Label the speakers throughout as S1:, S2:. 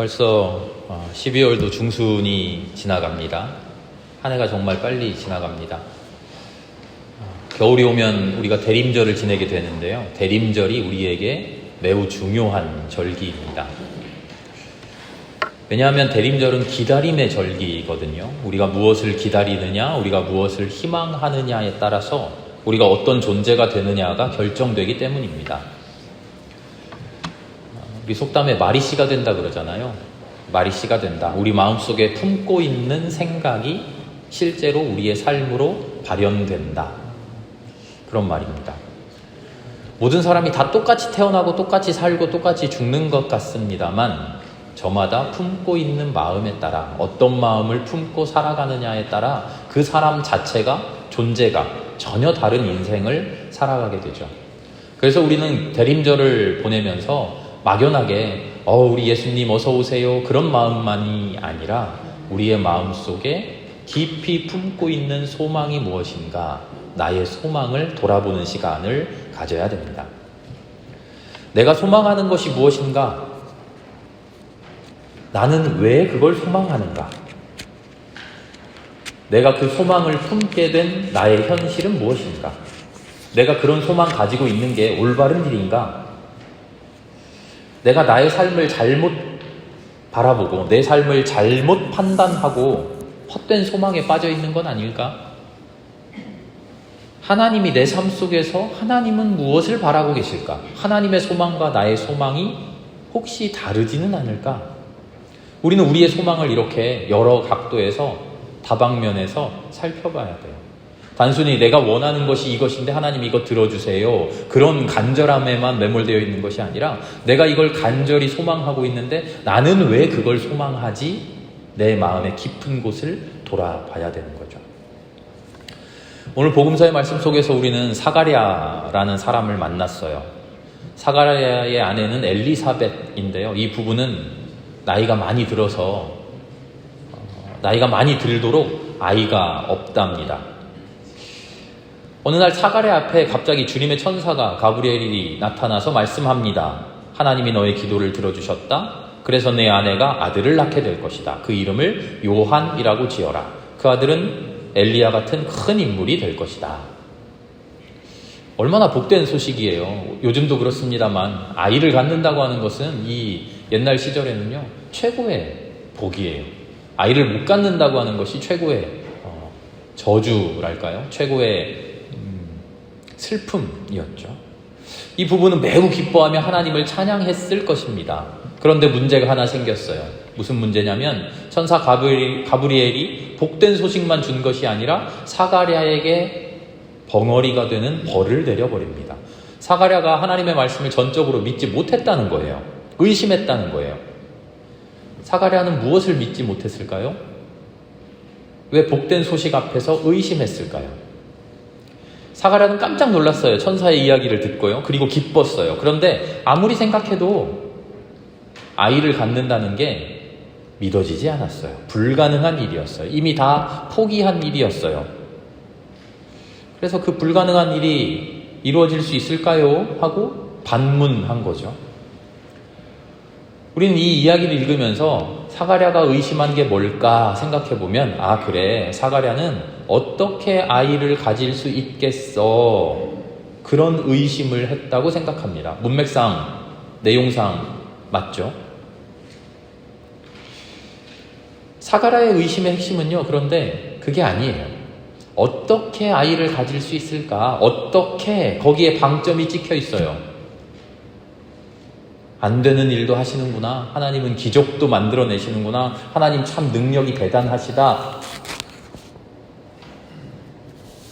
S1: 벌써 12월도 중순이 지나갑니다. 한 해가 정말 빨리 지나갑니다. 겨울이 오면 우리가 대림절을 지내게 되는데요. 대림절이 우리에게 매우 중요한 절기입니다. 왜냐하면 대림절은 기다림의 절기거든요. 우리가 무엇을 기다리느냐, 우리가 무엇을 희망하느냐에 따라서 우리가 어떤 존재가 되느냐가 결정되기 때문입니다. 우리 속담에 말이 씨가 된다 그러잖아요. 말이 씨가 된다. 우리 마음속에 품고 있는 생각이 실제로 우리의 삶으로 발현된다. 그런 말입니다. 모든 사람이 다 똑같이 태어나고 똑같이 살고 똑같이 죽는 것 같습니다만 저마다 품고 있는 마음에 따라 어떤 마음을 품고 살아가느냐에 따라 그 사람 자체가 존재가 전혀 다른 인생을 살아가게 되죠. 그래서 우리는 대림절을 보내면서 막연하게 우리 예수님 어서 오세요 그런 마음만이 아니라 우리의 마음속에 깊이 품고 있는 소망이 무엇인가 나의 소망을 돌아보는 시간을 가져야 됩니다. 내가 소망하는 것이 무엇인가? 나는 왜 그걸 소망하는가? 내가 그 소망을 품게 된 나의 현실은 무엇인가? 내가 그런 소망 가지고 있는 게 올바른 일인가? 내가 나의 삶을 잘못 바라보고 내 삶을 잘못 판단하고 헛된 소망에 빠져 있는 건 아닐까? 하나님이 내 삶 속에서 하나님은 무엇을 바라고 계실까? 하나님의 소망과 나의 소망이 혹시 다르지는 않을까? 우리는 우리의 소망을 이렇게 여러 각도에서 다방면에서 살펴봐야 돼요. 단순히 내가 원하는 것이 이것인데 하나님 이거 들어주세요. 그런 간절함에만 매몰되어 있는 것이 아니라 내가 이걸 간절히 소망하고 있는데 나는 왜 그걸 소망하지? 내 마음의 깊은 곳을 돌아봐야 되는 거죠. 오늘 복음서의 말씀 속에서 우리는 사가랴라는 사람을 만났어요. 사가랴의 아내는 엘리사벳인데요. 이 부부는 나이가 많이 들어서 나이가 많이 들도록 아이가 없답니다. 어느 날 사가랴 앞에 갑자기 주님의 천사가 가브리엘이 나타나서 말씀합니다. 하나님이 너의 기도를 들어주셨다. 그래서 내 아내가 아들을 낳게 될 것이다. 그 이름을 요한이라고 지어라. 그 아들은 엘리야 같은 큰 인물이 될 것이다. 얼마나 복된 소식이에요. 요즘도 그렇습니다만 아이를 갖는다고 하는 것은 이 옛날 시절에는요 최고의 복이에요. 아이를 못 갖는다고 하는 것이 최고의 저주랄까요? 최고의 슬픔이었죠. 이 부부는 매우 기뻐하며 하나님을 찬양했을 것입니다. 그런데 문제가 하나 생겼어요. 무슨 문제냐면 천사 가브리엘이 복된 소식만 준 것이 아니라 사가랴에게 벙어리가 되는 벌을 내려버립니다. 사가랴가 하나님의 말씀을 전적으로 믿지 못했다는 거예요. 의심했다는 거예요. 사가랴는 무엇을 믿지 못했을까요? 왜 복된 소식 앞에서 의심했을까요? 사가랴는 깜짝 놀랐어요. 천사의 이야기를 듣고요. 그리고 기뻤어요. 그런데 아무리 생각해도 아이를 갖는다는 게 믿어지지 않았어요. 불가능한 일이었어요. 이미 다 포기한 일이었어요. 그래서 그 불가능한 일이 이루어질 수 있을까요? 하고 반문한 거죠. 우리는 이 이야기를 읽으면서 사가랴가 의심한 게 뭘까 생각해보면 그래 사가랴는 어떻게 아이를 가질 수 있겠어 그런 의심을 했다고 생각합니다. 문맥상 내용상 맞죠? 사가랴의 의심의 핵심은요 그런데 그게 아니에요. 어떻게 아이를 가질 수 있을까? 어떻게 거기에 방점이 찍혀 있어요. 안 되는 일도 하시는구나. 하나님은 기적도 만들어내시는구나. 하나님 참 능력이 대단하시다.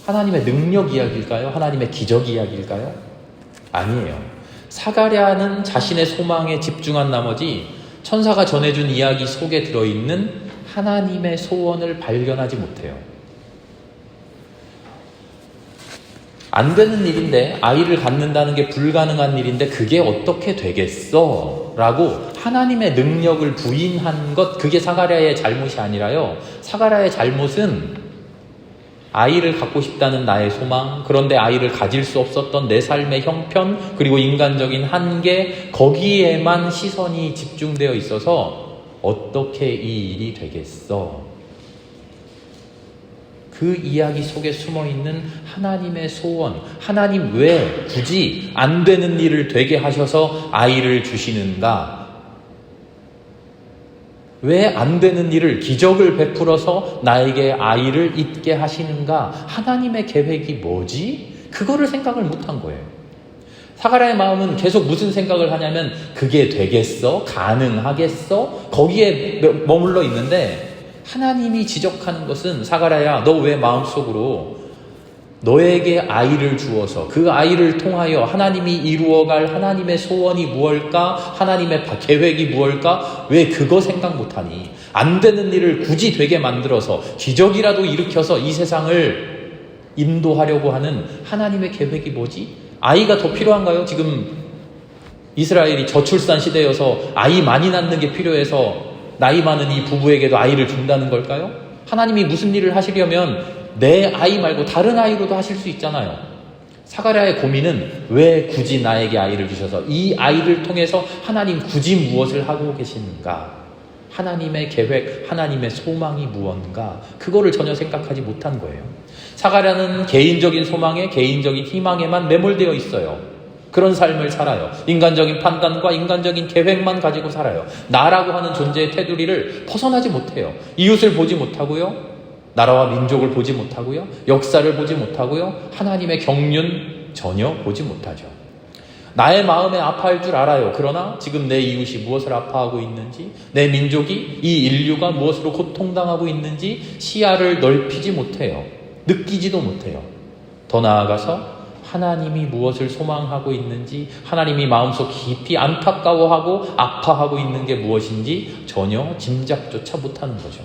S1: 하나님의 능력 이야기일까요? 하나님의 기적 이야기일까요? 아니에요. 사가랴는 자신의 소망에 집중한 나머지 천사가 전해준 이야기 속에 들어있는 하나님의 소원을 발견하지 못해요. 안 되는 일인데 아이를 갖는다는 게 불가능한 일인데 그게 어떻게 되겠어? 라고 하나님의 능력을 부인한 것 그게 사가랴의 잘못이 아니라요. 사가랴의 잘못은 아이를 갖고 싶다는 나의 소망, 그런데 아이를 가질 수 없었던 내 삶의 형편, 그리고 인간적인 한계, 거기에만 시선이 집중되어 있어서 어떻게 이 일이 되겠어? 그 이야기 속에 숨어있는 하나님의 소원, 하나님 왜 굳이 안 되는 일을 되게 하셔서 아이를 주시는가? 왜 안 되는 일을, 기적을 베풀어서 나에게 아이를 있게 하시는가? 하나님의 계획이 뭐지? 그거를 생각을 못한 거예요. 사가랴의 마음은 계속 무슨 생각을 하냐면 그게 되겠어? 가능하겠어? 거기에 머물러 있는데 하나님이 지적하는 것은 사가랴야, 너 왜 마음속으로 너에게 아이를 주어서 그 아이를 통하여 하나님이 이루어갈 하나님의 소원이 무엇일까? 하나님의 계획이 무엇일까? 왜 그거 생각 못하니? 안 되는 일을 굳이 되게 만들어서 기적이라도 일으켜서 이 세상을 인도하려고 하는 하나님의 계획이 뭐지? 아이가 더 필요한가요? 지금 이스라엘이 저출산 시대여서 아이 많이 낳는 게 필요해서 나이 많은 이 부부에게도 아이를 준다는 걸까요? 하나님이 무슨 일을 하시려면 내 아이 말고 다른 아이로도 하실 수 있잖아요. 사가랴의 고민은 왜 굳이 나에게 아이를 주셔서 이 아이를 통해서 하나님 굳이 무엇을 하고 계시는가? 하나님의 계획, 하나님의 소망이 무언가? 그거를 전혀 생각하지 못한 거예요. 사가랴는 개인적인 소망에, 개인적인 희망에만 매몰되어 있어요. 그런 삶을 살아요. 인간적인 판단과 인간적인 계획만 가지고 살아요. 나라고 하는 존재의 테두리를 벗어나지 못해요. 이웃을 보지 못하고요. 나라와 민족을 보지 못하고요. 역사를 보지 못하고요. 하나님의 경륜 전혀 보지 못하죠. 나의 마음에 아파할 줄 알아요. 그러나 지금 내 이웃이 무엇을 아파하고 있는지, 내 민족이, 이 인류가 무엇으로 고통당하고 있는지 시야를 넓히지 못해요. 느끼지도 못해요. 더 나아가서 하나님이 무엇을 소망하고 있는지, 하나님이 마음속 깊이 안타까워하고 아파하고 있는 게 무엇인지 전혀 짐작조차 못하는 거죠.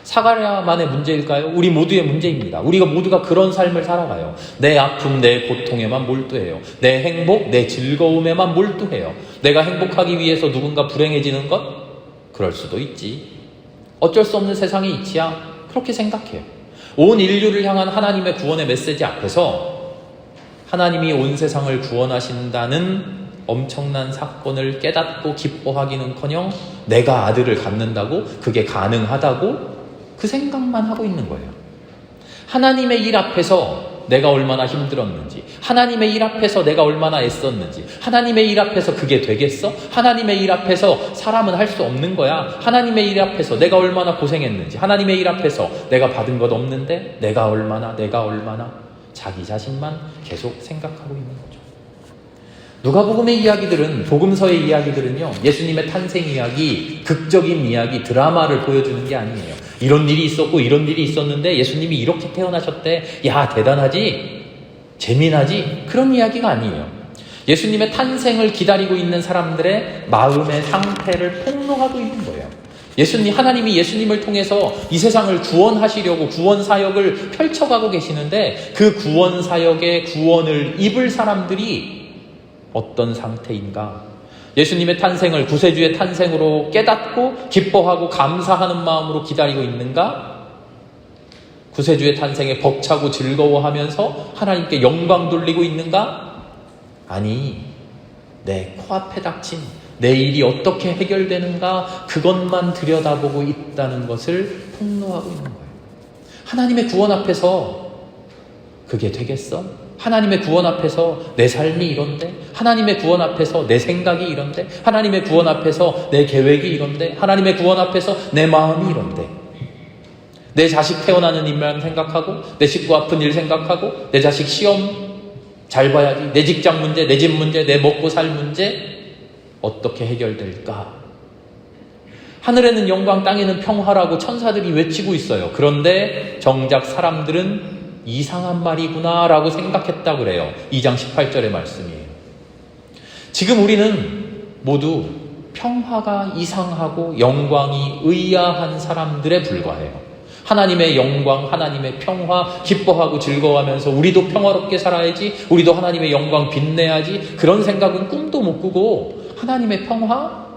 S1: 사가랴만의 문제일까요? 우리 모두의 문제입니다. 우리가 모두가 그런 삶을 살아가요. 내 아픔, 내 고통에만 몰두해요. 내 행복, 내 즐거움에만 몰두해요. 내가 행복하기 위해서 누군가 불행해지는 것? 그럴 수도 있지. 어쩔 수 없는 세상에 있지야. 그렇게 생각해요. 온 인류를 향한 하나님의 구원의 메시지 앞에서 하나님이 온 세상을 구원하신다는 엄청난 사건을 깨닫고 기뻐하기는커녕 내가 아들을 갖는다고, 그게 가능하다고 그 생각만 하고 있는 거예요. 하나님의 일 앞에서 내가 얼마나 힘들었는지, 하나님의 일 앞에서 내가 얼마나 애썼는지, 하나님의 일 앞에서 그게 되겠어? 하나님의 일 앞에서 사람은 할 수 없는 거야. 하나님의 일 앞에서 내가 얼마나 고생했는지, 하나님의 일 앞에서 내가 받은 것 없는데 내가 얼마나 자기 자신만 계속 생각하고 있는 거죠. 누가복음의 이야기들은, 복음서의 이야기들은요, 예수님의 탄생 이야기, 극적인 이야기, 드라마를 보여주는 게 아니에요. 이런 일이 있었고 이런 일이 있었는데 예수님이 이렇게 태어나셨대. 야, 대단하지? 재미나지? 그런 이야기가 아니에요. 예수님의 탄생을 기다리고 있는 사람들의 마음의 상태를 폭로하고 있는 거예요. 하나님이 예수님을 통해서 이 세상을 구원하시려고 구원 사역을 펼쳐가고 계시는데 그 구원 사역의 구원을 입을 사람들이 어떤 상태인가? 예수님의 탄생을 구세주의 탄생으로 깨닫고 기뻐하고 감사하는 마음으로 기다리고 있는가? 구세주의 탄생에 벅차고 즐거워하면서 하나님께 영광 돌리고 있는가? 아니, 내 코앞에 닥친 내 일이 어떻게 해결되는가? 그것만 들여다보고 있다는 것을 폭로하고 있는 거예요. 하나님의 구원 앞에서 그게 되겠어? 하나님의 구원 앞에서 내 삶이 이런데, 하나님의 구원 앞에서 내 생각이 이런데, 하나님의 구원 앞에서 내 계획이 이런데, 하나님의 구원 앞에서 내 마음이 이런데, 내 자식 태어나는 일만 생각하고, 내 식구 아픈 일 생각하고, 내 자식 시험 잘 봐야지, 내 직장 문제, 내 집 문제, 내 먹고 살 문제 어떻게 해결될까? 하늘에는 영광, 땅에는 평화라고 천사들이 외치고 있어요. 그런데 정작 사람들은 이상한 말이구나 라고 생각했다고 그래요. 2장 18절의 말씀이에요. 지금 우리는 모두 평화가 이상하고 영광이 의아한 사람들에 불과해요. 하나님의 영광, 하나님의 평화 기뻐하고 즐거워하면서 우리도 평화롭게 살아야지, 우리도 하나님의 영광 빛내야지, 그런 생각은 꿈도 못 꾸고 하나님의 평화,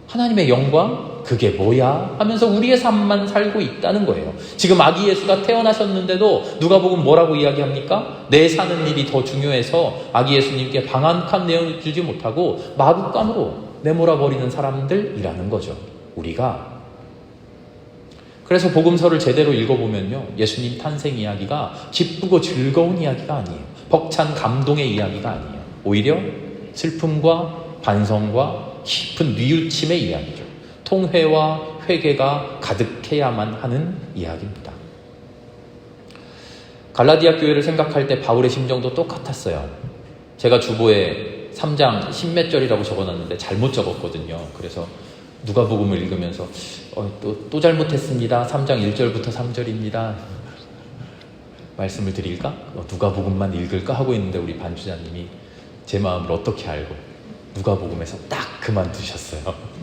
S1: 하나님의 영광 그게 뭐야? 하면서 우리의 삶만 살고 있다는 거예요. 지금 아기 예수가 태어나셨는데도 누가복음 뭐라고 이야기합니까? 내 사는 일이 더 중요해서 아기 예수님께 방한 칸 내어주지 못하고 마구간으로 내몰아버리는 사람들이라는 거죠. 우리가. 그래서 복음서를 제대로 읽어보면요, 예수님 탄생 이야기가 기쁘고 즐거운 이야기가 아니에요. 벅찬 감동의 이야기가 아니에요. 오히려 슬픔과 반성과 깊은 뉘우침의 이야기죠. 통회와 회개가 가득해야만 하는 이야기입니다. 갈라디아 교회를 생각할 때 바울의 심정도 똑같았어요. 제가 주보에 3장 10몇 절이라고 적어놨는데 잘못 적었거든요. 그래서 누가복음을 읽으면서 또 잘못했습니다. 3장 1절부터 3절입니다. 말씀을 드릴까? 누가복음만 읽을까? 하고 있는데 우리 반주자님이 제 마음을 어떻게 알고 누가복음에서 딱 그만두셨어요.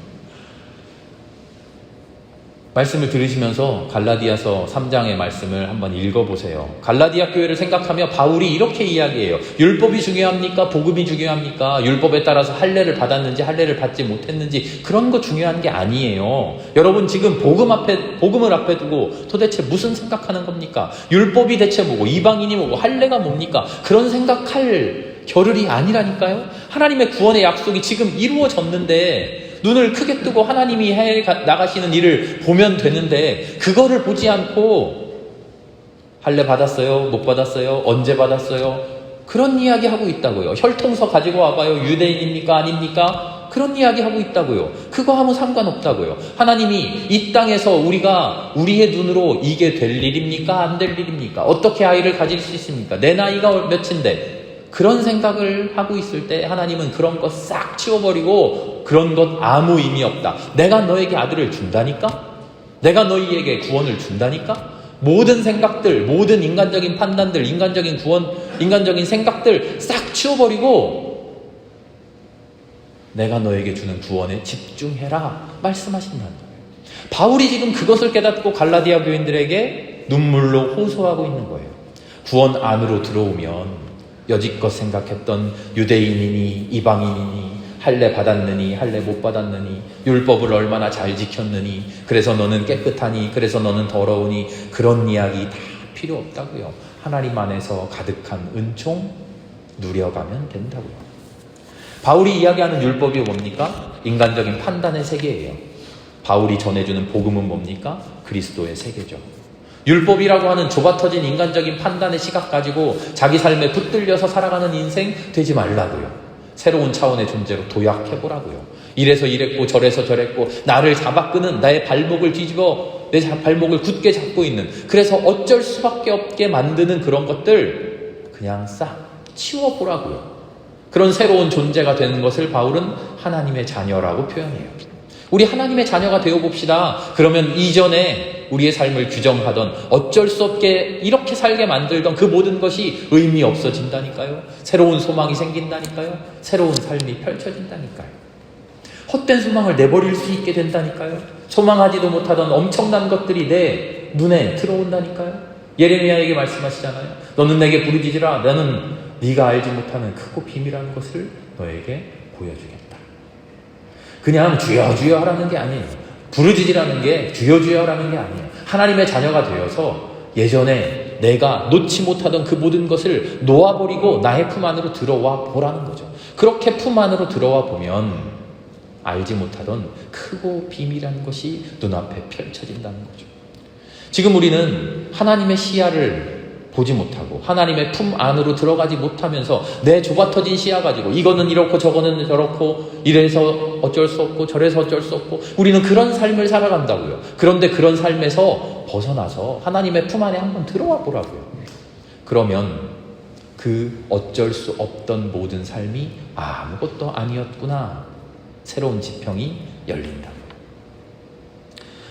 S1: 말씀을 들으시면서 갈라디아서 3장의 말씀을 한번 읽어보세요. 갈라디아 교회를 생각하며 바울이 이렇게 이야기해요. 율법이 중요합니까? 복음이 중요합니까? 율법에 따라서 할례를 받았는지 할례를 받지 못했는지 그런 거 중요한 게 아니에요. 여러분 지금 복음을 앞에 두고 도대체 무슨 생각하는 겁니까? 율법이 대체 뭐고 이방인이 뭐고 할례가 뭡니까? 그런 생각할 겨를이 아니라니까요. 하나님의 구원의 약속이 지금 이루어졌는데 눈을 크게 뜨고 하나님이 해 나가시는 일을 보면 되는데 그거를 보지 않고 할례 받았어요? 못 받았어요? 언제 받았어요? 그런 이야기 하고 있다고요. 혈통서 가지고 와봐요. 유대인입니까? 아닙니까? 그런 이야기 하고 있다고요. 그거 하면 상관없다고요. 하나님이 이 땅에서 우리가 우리의 눈으로 이게 될 일입니까? 안 될 일입니까? 어떻게 아이를 가질 수 있습니까? 내 나이가 몇인데? 그런 생각을 하고 있을 때 하나님은 그런 것 싹 치워버리고 그런 것 아무 의미 없다. 내가 너에게 아들을 준다니까? 내가 너희에게 구원을 준다니까? 모든 생각들, 모든 인간적인 판단들, 인간적인 구원, 인간적인 생각들 싹 치워버리고 내가 너에게 주는 구원에 집중해라 말씀하신다는 거예요. 바울이 지금 그것을 깨닫고 갈라디아 교인들에게 눈물로 호소하고 있는 거예요. 구원 안으로 들어오면 여지껏 생각했던 유대인이니 이방인이니 할례 받았느니 할례 못 받았느니 율법을 얼마나 잘 지켰느니 그래서 너는 깨끗하니 그래서 너는 더러우니 그런 이야기 다 필요 없다고요. 하나님 안에서 가득한 은총 누려가면 된다고요. 바울이 이야기하는 율법이 뭡니까? 인간적인 판단의 세계예요. 바울이 전해주는 복음은 뭡니까? 그리스도의 세계죠. 율법이라고 하는 좁아터진 인간적인 판단의 시각 가지고 자기 삶에 붙들려서 살아가는 인생 되지 말라고요. 새로운 차원의 존재로 도약해보라고요. 이래서 이랬고 저래서 저랬고 나를 잡아끄는 나의 발목을 뒤집어 내 발목을 굳게 잡고 있는 그래서 어쩔 수밖에 없게 만드는 그런 것들 그냥 싹 치워보라고요. 그런 새로운 존재가 되는 것을 바울은 하나님의 자녀라고 표현해요. 우리 하나님의 자녀가 되어봅시다. 그러면 이전에 우리의 삶을 규정하던 어쩔 수 없게 이렇게 살게 만들던 그 모든 것이 의미 없어진다니까요. 새로운 소망이 생긴다니까요. 새로운 삶이 펼쳐진다니까요. 헛된 소망을 내버릴 수 있게 된다니까요. 소망하지도 못하던 엄청난 것들이 내 눈에 들어온다니까요. 예레미야에게 말씀하시잖아요. 너는 내게 부르짖으라. 나는 네가 알지 못하는 크고 비밀한 것을 너에게 보여주겠다. 그냥 주여 주여 하라는 게 아니에요. 부르짖으라는 게 주여 주여 하라는 게 아니에요. 하나님의 자녀가 되어서 예전에 내가 놓지 못하던 그 모든 것을 놓아버리고 나의 품 안으로 들어와 보라는 거죠. 그렇게 품 안으로 들어와 보면 알지 못하던 크고 비밀한 것이 눈앞에 펼쳐진다는 거죠. 지금 우리는 하나님의 시야를 보지 못하고 하나님의 품 안으로 들어가지 못하면서 내 좁아터진 시야 가지고 이거는 이렇고 저거는 저렇고 이래서 어쩔 수 없고 저래서 어쩔 수 없고 우리는 그런 삶을 살아간다고요. 그런데 그런 삶에서 벗어나서 하나님의 품 안에 한번 들어와 보라고요. 그러면 그 어쩔 수 없던 모든 삶이 아무것도 아니었구나. 새로운 지평이 열린다.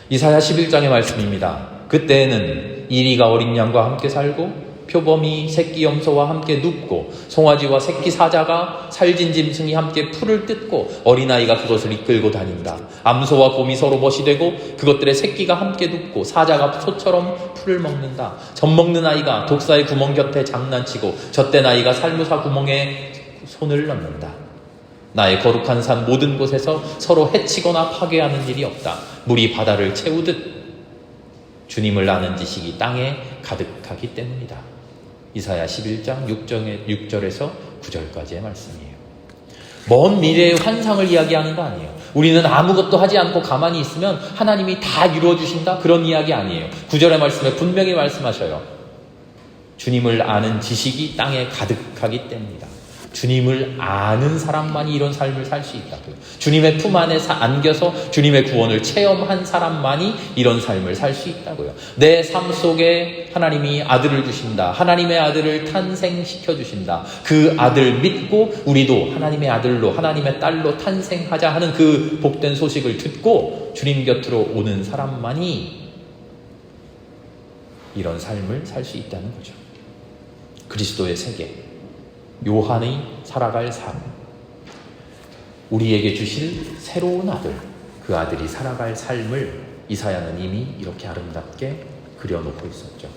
S1: 이사야 11장의 말씀입니다. 그때에는 이리가 어린 양과 함께 살고 표범이 새끼 염소와 함께 눕고 송아지와 새끼 사자가 살진 짐승이 함께 풀을 뜯고 어린아이가 그것을 이끌고 다닌다. 암소와 곰이 서로 벗이 되고 그것들의 새끼가 함께 눕고 사자가 소처럼 풀을 먹는다. 젖먹는 아이가 독사의 구멍 곁에 장난치고 젖된 아이가 살무사 구멍에 손을 넣는다. 나의 거룩한 산 모든 곳에서 서로 해치거나 파괴하는 일이 없다. 물이 바다를 채우듯 주님을 아는 지식이 땅에 가득하기 때문이다. 이사야 11장 6절에서 9절까지의 말씀이에요. 먼 미래의 환상을 이야기하는 거 아니에요. 우리는 아무것도 하지 않고 가만히 있으면 하나님이 다 이루어주신다? 그런 이야기 아니에요. 9절의 말씀에 분명히 말씀하셔요. 주님을 아는 지식이 땅에 가득하기 때문이다. 주님을 아는 사람만이 이런 삶을 살 수 있다고요. 주님의 품 안에 안겨서 주님의 구원을 체험한 사람만이 이런 삶을 살 수 있다고요. 내 삶 속에 하나님이 아들을 주신다. 하나님의 아들을 탄생시켜 주신다. 그 아들 믿고 우리도 하나님의 아들로 하나님의 딸로 탄생하자 하는 그 복된 소식을 듣고 주님 곁으로 오는 사람만이 이런 삶을 살 수 있다는 거죠. 그리스도의 세계, 요한이 살아갈 삶, 우리에게 주실 새로운 아들, 그 아들이 살아갈 삶을 이사야는 이미 이렇게 아름답게 그려놓고 있었죠.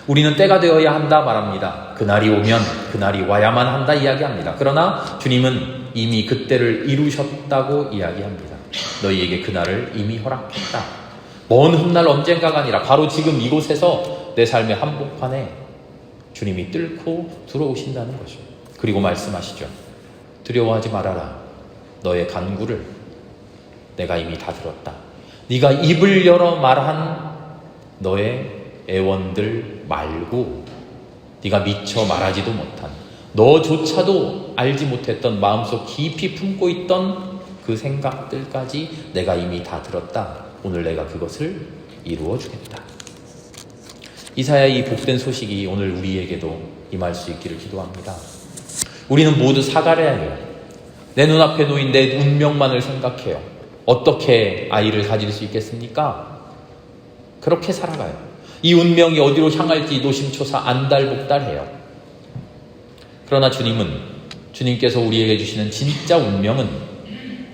S1: 우리는 때가 되어야 한다 말합니다. 그날이 오면 그날이 와야만 한다 이야기합니다. 그러나 주님은 이미 그때를 이루셨다고 이야기합니다. 너희에게 그날을 이미 허락했다. 먼 훗날 언젠가가 아니라 바로 지금 이곳에서 내 삶의 한복판에 주님이 뚫고 들어오신다는 거죠. 그리고 말씀하시죠. 두려워하지 말아라. 너의 간구를 내가 이미 다 들었다. 네가 입을 열어 말한 너의 애원들 말고 네가 미처 말하지도 못한 너조차도 알지 못했던 마음속 깊이 품고 있던 그 생각들까지 내가 이미 다 들었다. 오늘 내가 그것을 이루어 주겠다. 이사야의 이 복된 소식이 오늘 우리에게도 임할 수 있기를 기도합니다. 우리는 모두 살아가야 해요. 내 눈앞에 놓인 내 운명만을 생각해요. 어떻게 아이를 가질 수 있겠습니까? 그렇게 살아가요. 이 운명이 어디로 향할지 노심초사 안달복달해요. 그러나 주님께서 우리에게 주시는 진짜 운명은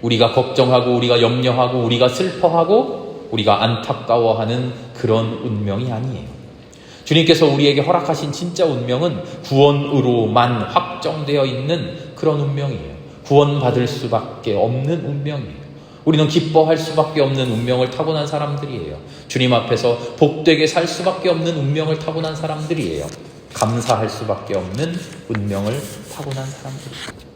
S1: 우리가 걱정하고 우리가 염려하고 우리가 슬퍼하고 우리가 안타까워하는 그런 운명이 아니에요. 주님께서 우리에게 허락하신 진짜 운명은 구원으로만 확정되어 있는 그런 운명이에요. 구원받을 수밖에 없는 운명이에요. 우리는 기뻐할 수밖에 없는 운명을 타고난 사람들이에요. 주님 앞에서 복되게 살 수밖에 없는 운명을 타고난 사람들이에요. 감사할 수밖에 없는 운명을 타고난 사람들이에요.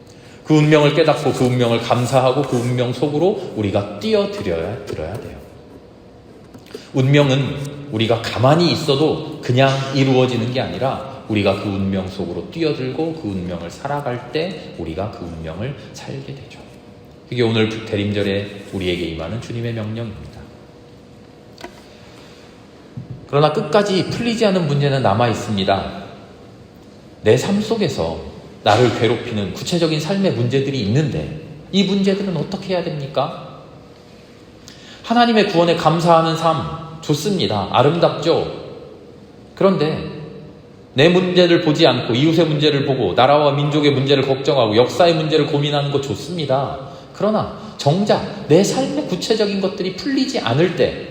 S1: 그 운명을 깨닫고 그 운명을 감사하고 그 운명 속으로 우리가 뛰어들어야 돼요. 운명은 우리가 가만히 있어도 그냥 이루어지는 게 아니라 우리가 그 운명 속으로 뛰어들고 그 운명을 살아갈 때 우리가 그 운명을 살게 되죠. 그게 오늘 대림절에 우리에게 임하는 주님의 명령입니다. 그러나 끝까지 풀리지 않은 문제는 남아 있습니다. 내 삶 속에서 나를 괴롭히는 구체적인 삶의 문제들이 있는데 이 문제들은 어떻게 해야 됩니까? 하나님의 구원에 감사하는 삶 좋습니다. 아름답죠. 그런데 내 문제를 보지 않고 이웃의 문제를 보고 나라와 민족의 문제를 걱정하고 역사의 문제를 고민하는 거 좋습니다. 그러나 정작 내 삶의 구체적인 것들이 풀리지 않을 때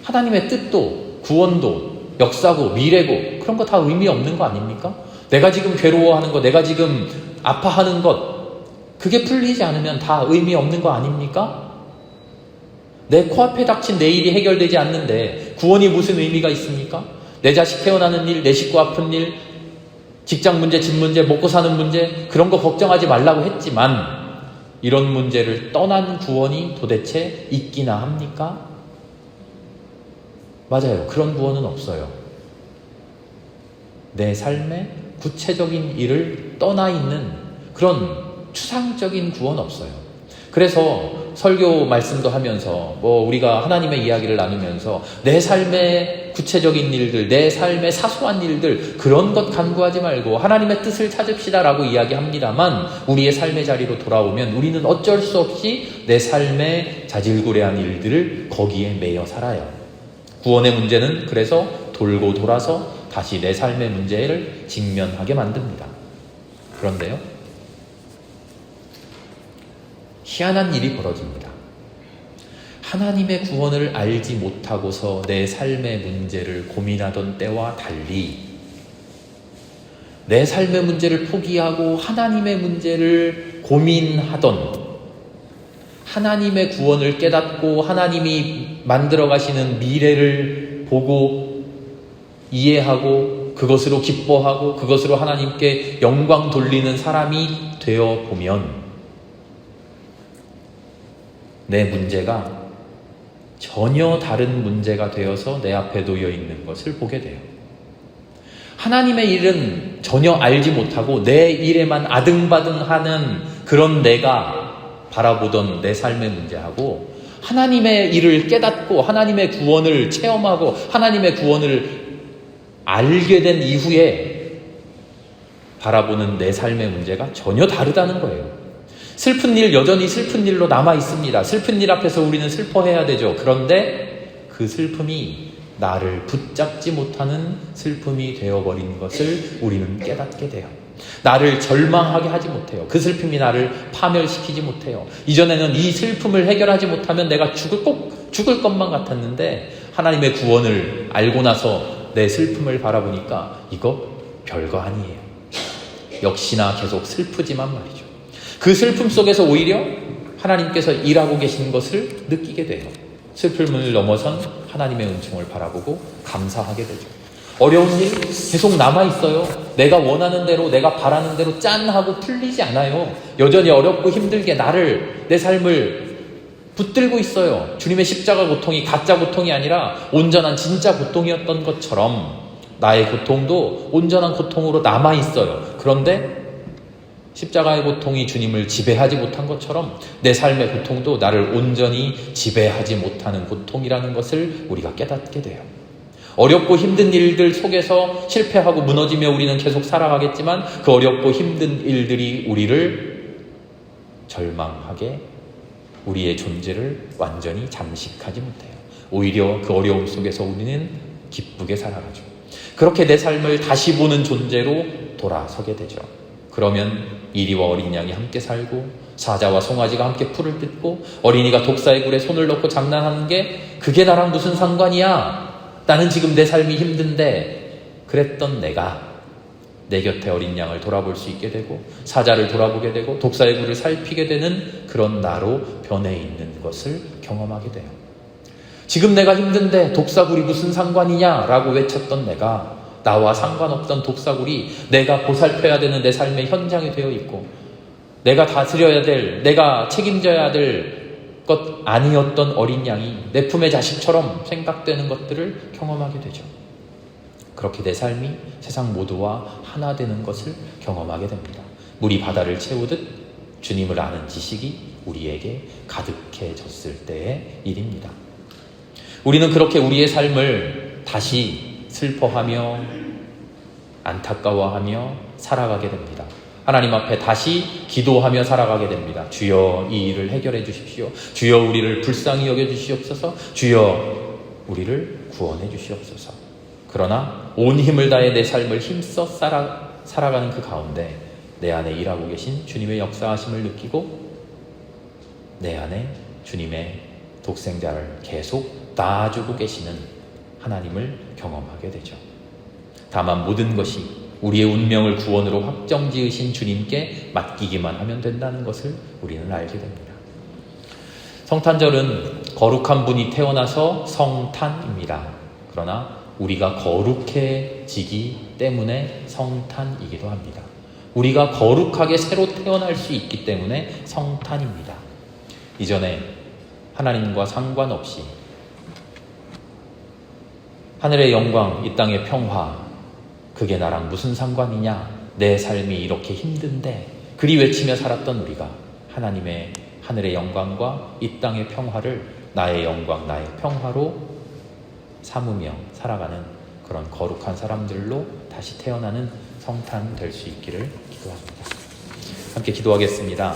S1: 하나님의 뜻도 구원도 역사고 미래고 그런 거 다 의미 없는 거 아닙니까? 내가 지금 괴로워하는 거, 내가 지금 아파하는 것, 그게 풀리지 않으면 다 의미 없는 거 아닙니까? 내 코앞에 닥친 내 일이 해결되지 않는데 구원이 무슨 의미가 있습니까? 내 자식 태어나는 일, 내 식구 아픈 일, 직장 문제, 집 문제, 먹고 사는 문제, 그런 거 걱정하지 말라고 했지만 이런 문제를 떠난 구원이 도대체 있기나 합니까? 맞아요. 그런 구원은 없어요. 내 삶의 구체적인 일을 떠나 있는 그런 추상적인 구원 없어요. 그래서 설교 말씀도 하면서 우리가 하나님의 이야기를 나누면서 내 삶의 구체적인 일들, 내 삶의 사소한 일들 그런 것 간구하지 말고 하나님의 뜻을 찾읍시다라고 이야기합니다만 우리의 삶의 자리로 돌아오면 우리는 어쩔 수 없이 내 삶의 자질구레한 일들을 거기에 매여 살아요. 구원의 문제는 그래서 돌고 돌아서 다시 내 삶의 문제를 직면하게 만듭니다. 그런데요, 희한한 일이 벌어집니다. 하나님의 구원을 알지 못하고서 내 삶의 문제를 고민하던 때와 달리 내 삶의 문제를 포기하고 하나님의 문제를 고민하던 하나님의 구원을 깨닫고 하나님이 만들어 가시는 미래를 보고 이해하고 그것으로 기뻐하고 그것으로 하나님께 영광 돌리는 사람이 되어 보면 내 문제가 전혀 다른 문제가 되어서 내 앞에 놓여 있는 것을 보게 돼요. 하나님의 일은 전혀 알지 못하고 내 일에만 아등바등하는 그런 내가 바라보던 내 삶의 문제하고, 하나님의 일을 깨닫고 하나님의 구원을 체험하고 하나님의 구원을 알게 된 이후에 바라보는 내 삶의 문제가 전혀 다르다는 거예요. 슬픈 일 여전히 슬픈 일로 남아 있습니다. 슬픈 일 앞에서 우리는 슬퍼해야 되죠. 그런데 그 슬픔이 나를 붙잡지 못하는 슬픔이 되어버린 것을 우리는 깨닫게 돼요. 나를 절망하게 하지 못해요. 그 슬픔이 나를 파멸시키지 못해요. 이전에는 이 슬픔을 해결하지 못하면 내가 꼭 죽을 것만 같았는데, 하나님의 구원을 알고 나서 내 슬픔을 바라보니까 이거 별거 아니에요. 역시나 계속 슬프지만 말이죠. 그 슬픔 속에서 오히려 하나님께서 일하고 계신 것을 느끼게 돼요. 슬픔을 넘어선 하나님의 은총을 바라보고 감사하게 되죠. 어려운 일 계속 남아있어요. 내가 원하는 대로, 내가 바라는 대로 짠 하고 풀리지 않아요. 여전히 어렵고 힘들게 내 삶을 붙들고 있어요. 주님의 십자가 고통이 가짜 고통이 아니라 온전한 진짜 고통이었던 것처럼 나의 고통도 온전한 고통으로 남아있어요. 그런데 십자가의 고통이 주님을 지배하지 못한 것처럼 내 삶의 고통도 나를 온전히 지배하지 못하는 고통이라는 것을 우리가 깨닫게 돼요. 어렵고 힘든 일들 속에서 실패하고 무너지며 우리는 계속 살아가겠지만, 그 어렵고 힘든 일들이 우리를 절망하게, 우리의 존재를 완전히 잠식하지 못해요. 오히려 그 어려움 속에서 우리는 기쁘게 살아가죠. 그렇게 내 삶을 다시 보는 존재로 돌아서게 되죠. 그러면 이리와 어린 양이 함께 살고 사자와 송아지가 함께 풀을 뜯고 어린이가 독사의 굴에 손을 넣고 장난하는 게 그게 나랑 무슨 상관이야? 나는 지금 내 삶이 힘든데. 그랬던 내가 내 곁에 어린 양을 돌아볼 수 있게 되고 사자를 돌아보게 되고 독사의 굴을 살피게 되는 그런 나로 변해 있는 것을 경험하게 돼요. 지금 내가 힘든데 독사굴이 무슨 상관이냐라고 외쳤던 내가, 나와 상관없던 독사굴이 내가 보살펴야 되는 내 삶의 현장이 되어 있고, 내가 다스려야 될, 내가 책임져야 될 것 아니었던 어린 양이 내 품의 자식처럼 생각되는 것들을 경험하게 되죠. 그렇게 내 삶이 세상 모두와 하나 되는 것을 경험하게 됩니다. 물이 바다를 채우듯 주님을 아는 지식이 우리에게 가득해졌을 때의 일입니다. 우리는 그렇게 우리의 삶을 다시 슬퍼하며 안타까워하며 살아가게 됩니다. 하나님 앞에 다시 기도하며 살아가게 됩니다. 주여 이 일을 해결해 주십시오. 주여 우리를 불쌍히 여겨 주시옵소서. 주여 우리를 구원해 주시옵소서. 그러나 온 힘을 다해 내 삶을 힘써 살아가는 그 가운데 내 안에 일하고 계신 주님의 역사하심을 느끼고 내 안에 주님의 독생자를 계속 낳아주고 계시는 하나님을 경험하게 되죠. 다만 모든 것이 우리의 운명을 구원으로 확정지으신 주님께 맡기기만 하면 된다는 것을 우리는 알게 됩니다. 성탄절은 거룩한 분이 태어나서 성탄입니다. 그러나 우리가 거룩해지기 때문에 성탄이기도 합니다. 우리가 거룩하게 새로 태어날 수 있기 때문에 성탄입니다. 이전에 하나님과 상관없이 하늘의 영광, 이 땅의 평화, 그게 나랑 무슨 상관이냐? 내 삶이 이렇게 힘든데, 그리 외치며 살았던 우리가 하나님의 하늘의 영광과 이 땅의 평화를 나의 영광, 나의 평화로 삼으며 살아가는 그런 거룩한 사람들로 다시 태어나는 성탄 될 수 있기를 기도합니다. 함께 기도하겠습니다.